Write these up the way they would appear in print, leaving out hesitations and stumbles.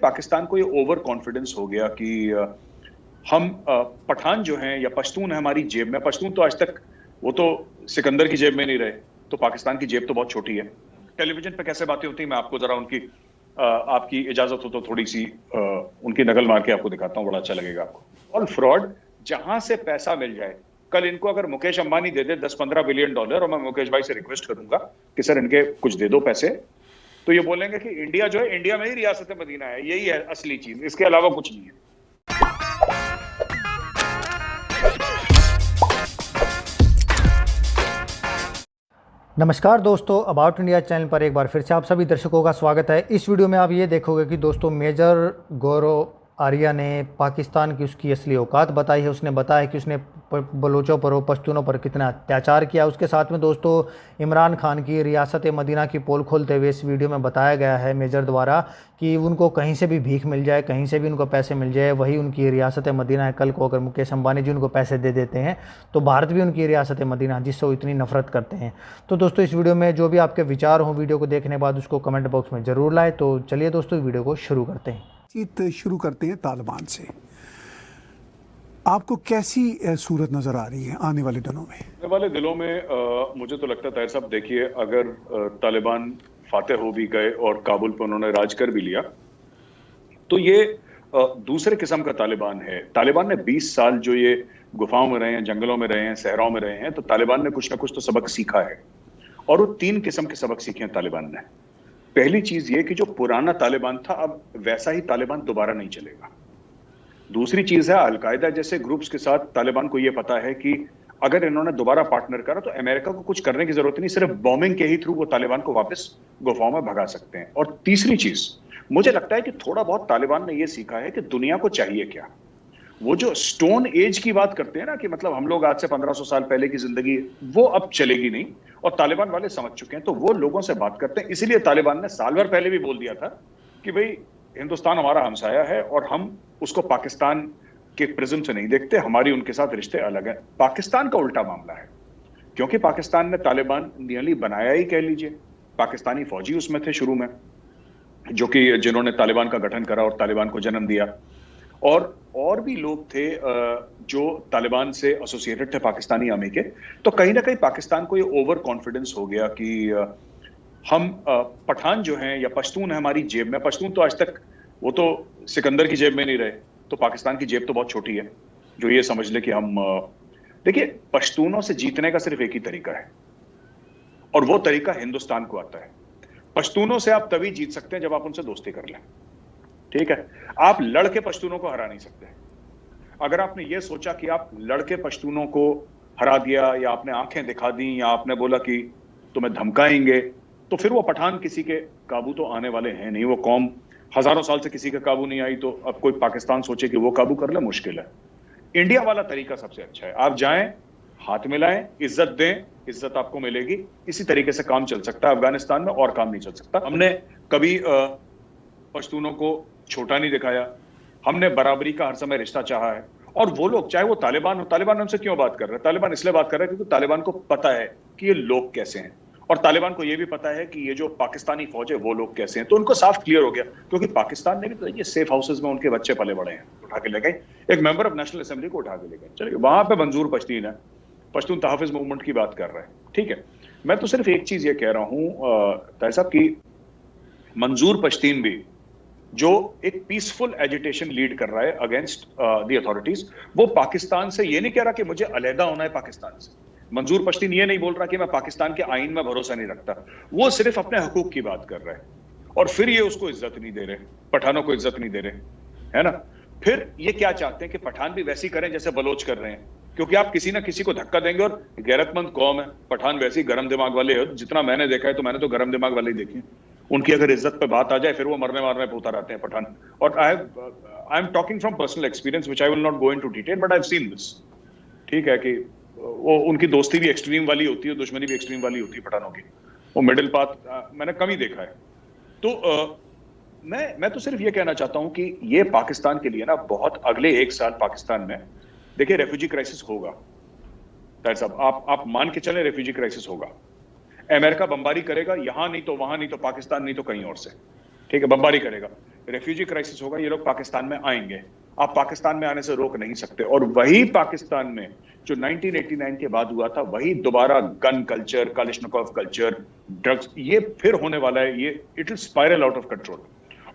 पाकिस्तान को ये over confidence हो गया कि हम पठान जो हैं या पश्तून है हमारी जेब में। पश्तून तो आज तक वो तो सिकंदर की जेब में नहीं रहे, तो पाकिस्तान की जेब तो बहुत छोटी है। टेलीविजन पे कैसे बातें होती हैं, मैं आपको जरा उनकी आपकी इजाजत हो तो थोड़ी सी उनकी नकल मार के आपको दिखाता हूँ, बड़ा अच्छा लगेगा आपको। ऑल फ्रॉड, जहां से पैसा मिल जाए। कल इनको अगर मुकेश अंबानी दे दे 10-15 बिलियन डॉलर और मैं मुकेश भाई से रिक्वेस्ट करूंगा कि सर इनके कुछ दे दो पैसे, तो ये बोलेंगे कि इंडिया जो है, इंडिया में ही रियासत मदीना है, यही है असली चीज, इसके अलावा कुछ नहीं है। नमस्कार दोस्तों, अबाउट इंडिया चैनल पर एक बार फिर से आप सभी दर्शकों का स्वागत है। इस वीडियो में आप ये देखोगे कि दोस्तों मेजर गौरव आर्या ने पाकिस्तान की उसकी असली औकात बताई है। उसने बताया कि उसने बलोचों पर और पश्तूनों पर कितना अत्याचार किया। उसके साथ में दोस्तों इमरान खान की रियासत मदीना की पोल खोलते हुए इस वीडियो में बताया गया है मेजर द्वारा कि उनको कहीं से भी भीख मिल जाए, कहीं से भी उनको पैसे मिल जाए, वही उनकी रियासत मदीना है। कल को अगर मुकेश अंबानी जी उनको पैसे दे देते हैं तो भारत भी उनकी रियासत मदीना जिससे वो इतनी नफरत करते हैं। तो दोस्तों इस वीडियो में जो भी आपके विचार हों वीडियो को देखने बाद उसको कमेंट बॉक्स में ज़रूर लाएँ। तो चलिए दोस्तों वीडियो को शुरू करते हैं। शुरू करते हैं तालिबान से। आपको कैसी सूरत नजर आ रही है आने वाले दिनों में? आने वाले दिनों में मुझे तो लगता है ताहिर साहब, देखिए अगर तालिबान फातेह हो भी गए और काबुल पर उन्होंने राज कर भी लिया तो ये दूसरे किस्म का तालिबान है। तालिबान ने 20 साल जो ये गुफाओं में रहे हैं, जंगलों में रहे हैं, सहराओं में रहे हैं, तो तालिबान ने कुछ ना कुछ तो सबक सीखा है। और वो 3 किस्म के सबक सीखे हैं तालिबान ने। पहली चीज ये कि जो पुराना तालिबान था अब वैसा ही तालिबान दोबारा नहीं चलेगा। दूसरी चीज है अलकायदा जैसे ग्रुप्स के साथ तालिबान को ये पता है कि अगर इन्होंने दोबारा पार्टनर करा तो अमेरिका को कुछ करने की जरूरत नहीं, सिर्फ बॉम्बिंग के ही थ्रू वो तालिबान को वापस गुफाओं में भगा सकते हैं। और तीसरी चीज मुझे लगता है कि थोड़ा बहुत तालिबान ने ये सीखा है कि दुनिया को चाहिए क्या। वो जो स्टोन एज की बात करते हैं ना कि मतलब हम लोग आज से 1500 साल पहले की जिंदगी, वो अब चलेगी नहीं और तालिबान वाले समझ चुके हैं। तो वो लोगों से बात करते हैं। इसीलिए तालिबान ने साल भर पहले भी बोल दिया था कि भाई हिंदुस्तान हमारा हमसाया है और हम उसको पाकिस्तान के प्रिज्म से नहीं देखते, हमारी उनके साथ रिश्ते अलग हैं। पाकिस्तान का उल्टा मामला है, क्योंकि पाकिस्तान ने तालिबान नियरली बनाया ही कह लीजिए। पाकिस्तानी फौजी उसमें थे शुरू में, जो कि जिन्होंने तालिबान का गठन करा और तालिबान को जन्म दिया। और भी लोग थे जो तालिबान से एसोसिएटेड थे पाकिस्तानी आर्मी के। तो कहीं ना कहीं पाकिस्तान को ये ओवर कॉन्फिडेंस हो गया कि हम पठान जो हैं या पश्तून है हमारी जेब में। पश्तून तो आज तक वो तो सिकंदर की जेब में नहीं रहे, तो पाकिस्तान की जेब तो बहुत छोटी है जो ये समझ ले कि हम देखिए पश्तूनों से जीतने का सिर्फ एक ही तरीका है और वो तरीका हिंदुस्तान को आता है। पश्तूनों से आप तभी जीत सकते हैं जब आप उनसे दोस्ती कर लें, ठीक है। आप लड़के पश्तूनों को हरा नहीं सकते। अगर आपने ये सोचा कि आप लड़के पश्तूनों को हरा दिया या आपने आंखें दिखा दी या आपने बोला कि तुम्हें धमकाएंगे, तो फिर वो पठान किसी के काबू तो आने वाले हैं नहीं। वो कौम हजारों साल से किसी का काबू नहीं आई, तो अब कोई पाकिस्तान सोचे कि वो काबू कर ले, मुश्किल है। इंडिया वाला तरीका सबसे अच्छा है। आप जाएं, हाथ मिलाएं, इज्जत दें, इज्जत आपको मिलेगी। इसी तरीके से काम चल सकता है अफगानिस्तान में, और काम नहीं चल सकता। हमने कभी पश्तूनों को छोटा नहीं दिखाया, हमने बराबरी का हर समय रिश्ता चाहा है। और वो लोग, चाहे वो तालिबान हो, तालिबान हमसे क्यों बात कर रहे हैं? तालिबान इसलिए बात कर रहे हैं क्योंकि तालिबान को पता है कि ये लोग कैसे हैं, और तालिबान को ये भी पता है कि ये जो पाकिस्तानी फौज है वो लोग कैसे हैं। तो उनको साफ क्लियर हो गया, क्योंकि पाकिस्तान ने भी तो ये सेफ हाउसेज में उनके बच्चे पले बड़े हैं, उठा के ले गए। एक मेंबर ऑफ नेशनल असेंबली को उठा के ले गए। चलिए, वहां पे मंजूर पश्तीन है, पश्तून तहफ़्फ़ुज़ मूवमेंट की बात कर रहे हैं, ठीक है। मैं तो सिर्फ एक चीज ये कह रहा हूं ताहिर साहब की मंजूर पश्तीन भी जो एक पीसफुल एजिटेशन लीड कर रहा है अगेंस्ट द अथॉरिटीज, वो पाकिस्तान से ये नहीं कह रहा कि मुझे अलहदा होना है पाकिस्तान से। मंजूर पश्तीन ये नहीं बोल रहा कि मैं पाकिस्तान के आईन में भरोसा नहीं रखता। वो सिर्फ अपने हकूक की बात कर रहा है, और फिर ये उसको इज्जत नहीं दे रहे, पठानों को इज्जत नहीं दे रहे, है ना। फिर ये क्या चाहते हैं कि पठान भी वैसी करें जैसे बलोच कर रहे हैं, क्योंकि आप किसी ना किसी को धक्का देंगे। और गैरतमंद कौम है पठान, वैसे ही गर्म दिमाग वाले है। जितना मैंने देखा है तो मैंने तो गर्म दिमाग वाले ही देखे। उनकी अगर इज्जत पे बात आ जाए फिर वो मरने मारने पे उतर आते हैं पठान। और I am talking from personal experience which I will not go into detail, but I have seen this, ठीक है। कि वो उनकी दोस्ती भी एक्सट्रीम वाली होती है, दुश्मनी भी एक्सट्रीम वाली होती है पठानों की। वो मिडिल पाथ मैंने कम ही देखा है। तो मैं तो सिर्फ ये कहना चाहता हूं कि ये पाकिस्तान के लिए ना बहुत अगले 1 साल पाकिस्तान में देखिए रेफ्यूजी क्राइसिस होगा। ताहिर साहब आप मान के चलें रेफ्यूजी क्राइसिस होगा। अमेरिका बमबारी करेगा, यहां नहीं तो वहां, नहीं तो पाकिस्तान, नहीं तो कहीं और से, ठीक है, बमबारी करेगा। रेफ्यूजी क्राइसिस होगा, ये लोग पाकिस्तान में आएंगे, आप पाकिस्तान में आने से रोक नहीं सकते। और वही पाकिस्तान में जो 1989 के बाद हुआ था, वही दोबारा गन कल्चर, कालिशनिकोव कल्चर, ड्रग्स, ये फिर होने वाला है। ये it will spiral out of control.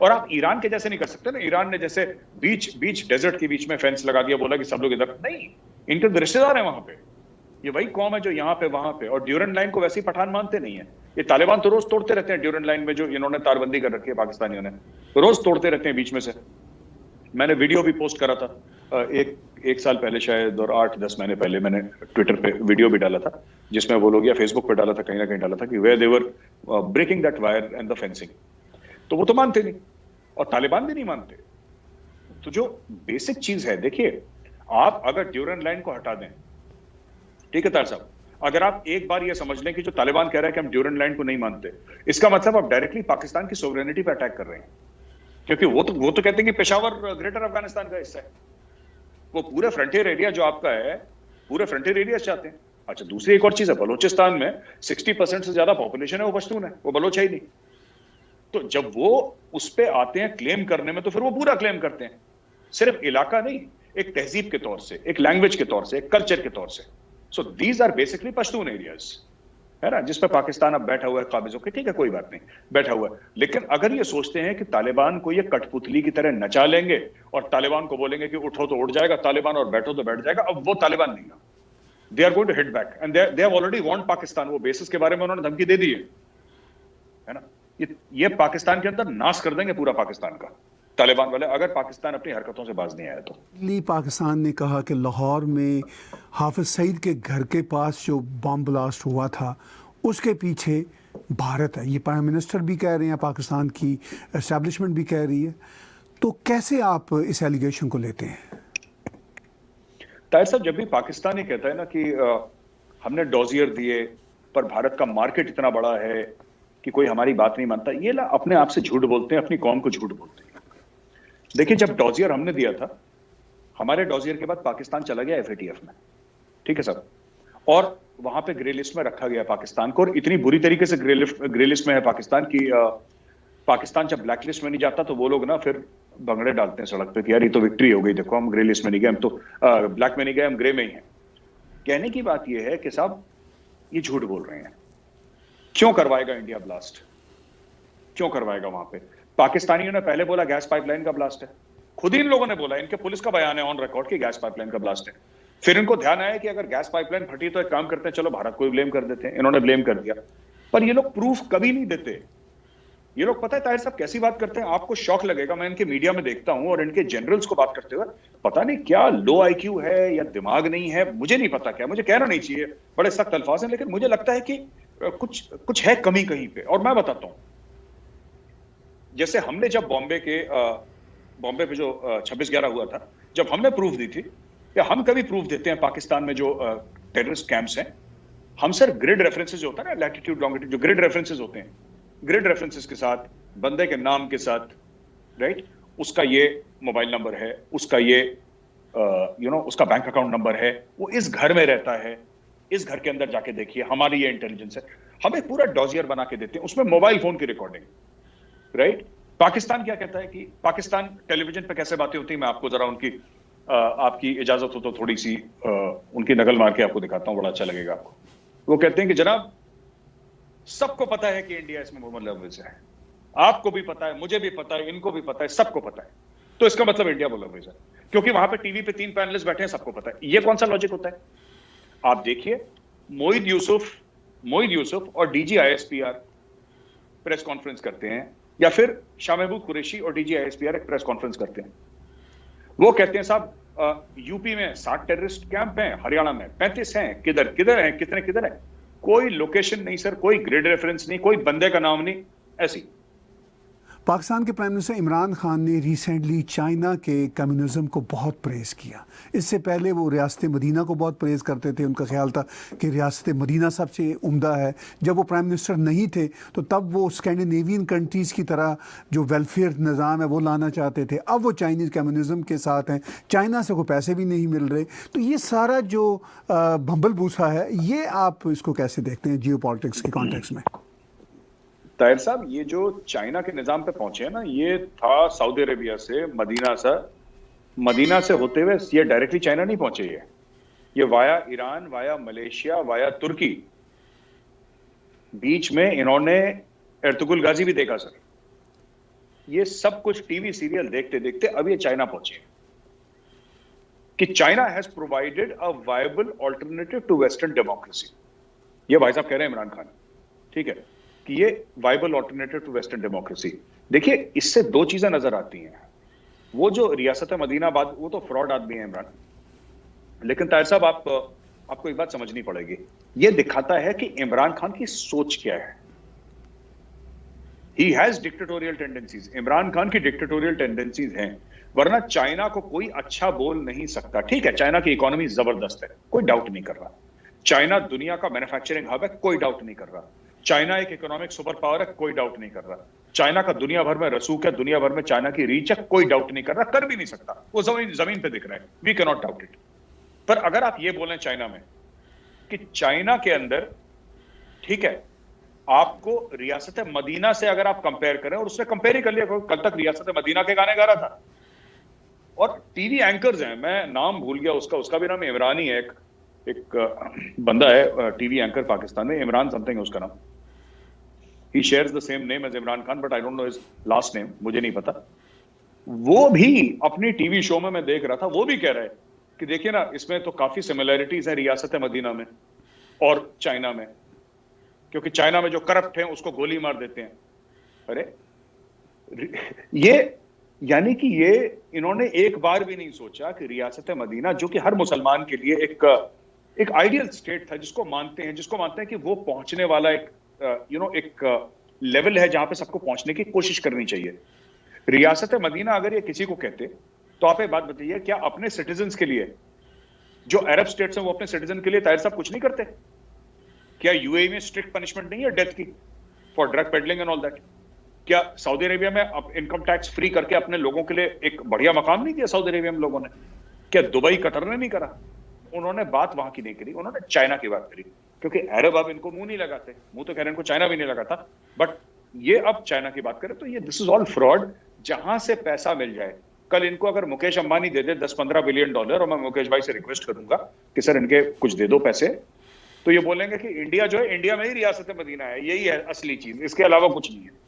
और आप ईरान के जैसे नहीं कर सकते ना। ईरान ने जैसे बीच डेजर्ट के बीच में फेंस लगा दिया, बोला कि सब लोग इधर, नहीं, इनके रिश्तेदार हैं वहां पे। ये वही कौम है जो यहाँ पे वहां पे, और ड्यूरेंट लाइन को वैसे ही पठान मानते नहीं है। ये तालिबान तो रोज तोड़ते रहते हैं ड्यूरेंट लाइन में, जो इन्होंने तारबंदी कर रखी है पाकिस्तानियों ने, रोज तोड़ते रहते हैं बीच में से। मैंने वीडियो भी पोस्ट करा था एक साल पहले शायद, और 8-10 महीने पहले मैंने ट्विटर पे वीडियो भी डाला था, जिसमें वो लोग, या फेसबुक पे डाला था, कहीं ना कहीं डाला था, कि where they were breaking that wire and the fencing. तो वो तो मानते नहीं, और तालिबान भी नहीं मानते। तो जो बेसिक चीज है, देखिए, आप अगर ड्यूरेंट लाइन को हटा दें, ठीक है तार साहब, अगर आप एक बार ये समझ लें कि जो तालिबान कह रहा है कि हम ड्यूरेंट लाइन को नहीं मानते, इसका मतलब आप डायरेक्टली पाकिस्तान की सोवरेनिटी पे अटैक कर रहे हैं। क्योंकि वो तो कहते हैं कि पेशावर ग्रेटर अफगानिस्तान का हिस्सा है। वो पूरे फ्रंटियर एरिया जो आपका है, पूरे फ्रंटियर एरिया चाहते हैं। अच्छा, दूसरी एक और चीज है, बलोचिस्तान में 60% से ज्यादा पॉपुलेशन है वो पश्तून है, वो बलोच है ही नहीं। तो जब वो उस पे आते हैं क्लेम करने में, तो फिर वो पूरा क्लेम करते हैं, सिर्फ इलाका नहीं, एक तहजीब के तौर से, एक लैंग्वेज के तौर से, एक कल्चर के तौर से। So these are basically Pashtun areas, है ना, जिसपे पाकिस्तान अब बैठा हुआ है काबिज होकर, ठीक है, कोई बात नहीं, बैठा हुआ है। लेकिन अगर ये सोचते हैं कि तालिबान को ये कठपुतली की तरह नचा लेंगे और तालिबान को बोलेंगे कि उठो तो उठ जाएगा तालिबान और बैठो तो बैठ जाएगा, अब वो तालिबान नहीं है। They are going to hit back and they have already warned Pakistan. वो बेसिस के बारे में उन्होंने धमकी दे दी है ना। ये पाकिस्तान के अंदर नाश कर देंगे पूरा पाकिस्तान का, तालिबान वाले, अगर पाकिस्तान अपनी हरकतों से बाज नहीं आया तो। पाकिस्तान ने कहा कि लाहौर में हाफिज सईद के घर के पास जो बम ब्लास्ट हुआ था, उसके पीछे भारत है। ये प्राइम मिनिस्टर भी कह रहे हैं, पाकिस्तान की एस्टैब्लिशमेंट भी कह रही है। तो कैसे आप इस एलिगेशन को लेते हैं? ताहिर साहब, जब भी पाकिस्तान ही कहता है ना कि हमने डॉजियर दिए, पर भारत का मार्केट इतना बड़ा है कि कोई हमारी बात नहीं मानता, ये ना अपने आप से झूठ बोलते हैं, अपनी कौम को झूठ बोलते हैं। देखिए, जब डॉजियर हमने दिया था, हमारे डॉजियर के बाद पाकिस्तान चला गया FATF में, ठीक है सर, और वहां पे ग्रे लिस्ट में रखा गया पाकिस्तान को, और इतनी बुरी तरीके से ग्रे लिस्ट में है पाकिस्तान की, पाकिस्तान जब ब्लैक लिस्ट में नहीं जाता तो वो लोग ना फिर भंगड़े डालते हैं सड़क पे कि यार ये तो विक्ट्री हो गई, देखो हम ग्रे लिस्ट में नहीं गए, हम तो ब्लैक में नहीं गए, हम ग्रे में ही हैं। कहने की बात यह है कि साहब ये झूठ बोल रहे हैं। क्यों करवाएगा इंडिया ब्लास्ट? क्यों करवाएगा? वहां पे पाकिस्तानियों ने पहले बोला गैस पाइपलाइन का ब्लास्ट है, खुद ही इन लोगों ने बोला, इनके पुलिस का बयान है ऑन रिकॉर्ड कि गैस पाइपलाइन का ब्लास्ट है। फिर इनको ध्यान आया कि अगर गैस पाइपलाइन फटी तो एक काम करते हैं, चलो भारत को ब्लेम कर देते हैं। इन्होंने ब्लेम कर दिया, पर ये लोग प्रूफ कभी नहीं देते। ये लोग, पता है ताहिर साहब कैसी बात करते हैं, आपको शौक लगेगा। मैं इनके मीडिया में देखता हूं और इनके जनरल्स को बात करते हुए, पता नहीं क्या लो IQ है या दिमाग नहीं है, मुझे नहीं पता क्या, मुझे कहना नहीं चाहिए, बड़े सख्त अल्फाज हैं, लेकिन मुझे लगता है कि कुछ है कमी कहीं पे। और मैं बताता हूं, जैसे हमने जब बॉम्बे पे जो 26/11 हुआ था, जब हमने प्रूफ दी थी, या हम कभी प्रूफ देते हैं पाकिस्तान में जो टेररिस्ट कैंप्स हैं, हम सर ग्रिड रेफरेंसेस जो होता है ना, लैटिट्यूड लॉन्गिट्यूड, जो ग्रिड रेफरेंसेस होते हैं, ग्रिड रेफरेंसेस के साथ, बंदे के नाम के साथ, राइट, उसका ये मोबाइल नंबर है, उसका ये उसका बैंक अकाउंट नंबर है, वो इस घर में रहता है, इस घर के अंदर जाके देखिए, हमारी ये इंटेलिजेंस है। हम एक पूरा डॉजियर बना के देते हैं, उसमें मोबाइल फोन की रिकॉर्डिंग, राइट। पाकिस्तान क्या कहता है कि पाकिस्तान टेलीविजन पे कैसे बातें होती है, मैं आपको जरा उनकी आपकी इजाजत हो तो थोड़ी सी उनकी नकल मार के आपको दिखाता हूं, बड़ा अच्छा लगेगा आपको। वो कहते हैं कि जनाब, सबको पता है कि इंडिया इसमें मोहम्मद लफ्ज है, आपको भी पता है, मुझे भी पता है, इनको भी पता है, सबको पता है, तो इसका मतलब इंडिया लफ्ज है, क्योंकि वहां पे टीवी पे 3 पैनलिस्ट बैठे हैं, सबको पता है। ये कौन सा लॉजिक होता है? आप देखिए, मोईद यूसुफ और DG ISPR प्रेस कॉन्फ्रेंस करते हैं, या फिर शाह महमूद कुरैशी और DG ISPR एक प्रेस कॉन्फ्रेंस करते हैं। वो कहते हैं साहब यूपी में 60 टेररिस्ट कैंप हैं, हरियाणा में 35 हैं, किधर हैं, किधर हैं? कोई लोकेशन नहीं सर, कोई ग्रिड रेफरेंस नहीं, कोई बंदे का नाम नहीं, ऐसी। पाकिस्तान के प्राइम मिनिस्टर इमरान खान ने रिसेंटली चाइना के कम्युनिज्म को बहुत प्रेज़ किया। इससे पहले वो रियासत मदीना को बहुत प्रेज़ करते थे, उनका ख्याल था कि रियासत मदीना सबसे उम्दा है। जब वो प्राइम मिनिस्टर नहीं थे तो तब वो स्कैंडिनेवियन कंट्रीज़ की तरह जो वेलफेयर निज़ाम है वो लाना चाहते थे। अब वो चाइनीज़ कम्युनिज्म के साथ हैं, चाइना से कोई पैसे भी नहीं मिल रहे। तो ये सारा जो भंबल भूसा है, ये आप इसको कैसे देखते हैं जियो पॉलिटिक्स के कॉन्टेक्स्ट में? ताहिर साहब, ये जो चाइना के निजाम पे पहुंचे हैं ना, ये था सऊदी अरेबिया से, मदीना से होते हुए, ये डायरेक्टली चाइना नहीं पहुंचे। ये via Iran, via Malaysia, via तुर्की, बीच में इन्होंने एर्तुगरुल गाजी भी देखा सर। ये सब कुछ टीवी सीरियल देखते देखते अब ये चाइना पहुंचे कि China has provided a viable alternative to western democracy. ये भाई साहब कह रहे हैं इमरान खान, ठीक है, कि ये viable alternative to western democracy. देखिए, इससे दो चीजें नजर आती हैं। वो जो रियासत मदीना बात, वो तो फ्रॉड आदमी है इमरान, लेकिन ताहिर साहब आपको एक बात समझनी पड़ेगी। ये दिखाता है कि इमरान खान की सोच क्या है। He has dictatorial tendencies, Imran Khan की डिक्टेटोरियल टेंडेंसीज हैं, वरना चाइना को कोई अच्छा बोल नहीं सकता। ठीक है, चाइना की इकोनॉमी जबरदस्त है, कोई डाउट नहीं कर रहा। चाइना दुनिया का मैन्युफैक्चरिंग हब है, कोई डाउट नहीं कर रहा। चाइना एक इकोनॉमिक सुपर पावर है, कोई डाउट नहीं कर रहा। चाइना का दुनिया भर में रसूख है, दुनिया भर में चाइना की रीच है, कोई डाउट नहीं कर रहा, कर भी नहीं सकता। वो जमीन पे दिख रहा है, we can not doubt it. पर अगर आप ये बोलें चाइना में कि चाइना के अंदर, ठीक है, आपको रियासत मदीना से अगर आप कंपेयर करें, और उसने कंपेयर ही कर लिया, कल तक रियासत मदीना के गाने गा रहा था। और टीवी एंकर्स हैं, मैं नाम भूल गया उसका भी नाम इमरान ही है, एक बंदा है टीवी एंकर पाकिस्तान में, इमरान समथिंग है उसका नाम। He shares the same name as Imran Khan, but I don't know his last name, मुझे नहीं पता। वो भी अपनी टीवी शो में मैं देख रहा था, वो भी कह रहा है कि देखिए ना, इसमें तो काफी सिमिलैरिटीज है रियासत मदीना में और चाइना में, क्योंकि चाइना में जो करप्ट हैं उसको गोली मार देते हैं। अरे ये यानी कि ये इन्होंने एक बार भी नहीं सोचा कि रियासत मदीना, जो कि हर मुसलमान के लिए एक आइडियल स्टेट था, जिसको मानते हैं कि वो पहुंचने वाला एक लेवल है जहां पे सबको पहुंचने की कोशिश करनी चाहिए। रियासत मदीना अगर ये किसी को कहते, तो आप एक बात बताइए, क्या अपने सिटीजन्स के लिए, जो अरब स्टेट्स हैं वो अपने सिटीजन के लिए ताहिर साहब कुछ नहीं करते? क्या यूएई में स्ट्रिक्ट पनिशमेंट नहीं है डेथ की for drug peddling and all that? क्या सऊदी अरेबिया में अब इनकम टैक्स फ्री करके अपने लोगों के लिए एक बढ़िया मकाम नहीं दिया सऊदी अरेबिया में लोगों ने? क्या दुबई कतर ने नहीं करा? उन्होंने बात वहां की नहीं करी, उन्होंने चाइना की बात करी, क्योंकि अरब अब इनको मुंह नहीं लगाते, मुंह तो कह रहे हैं इनको चाइना भी नहीं लगाता, बट ये अब चाइना की बात करें तो ये दिस इज ऑल फ्रॉड। जहां से पैसा मिल जाए, कल इनको अगर मुकेश अंबानी दे दे 10-15 बिलियन डॉलर, और मैं मुकेश भाई से रिक्वेस्ट करूंगा कि सर इनके कुछ दे दो पैसे, तो ये बोलेंगे कि इंडिया जो है, इंडिया में ही रियासत मदीना है, यही है असली चीज, इसके अलावा कुछ नहीं है।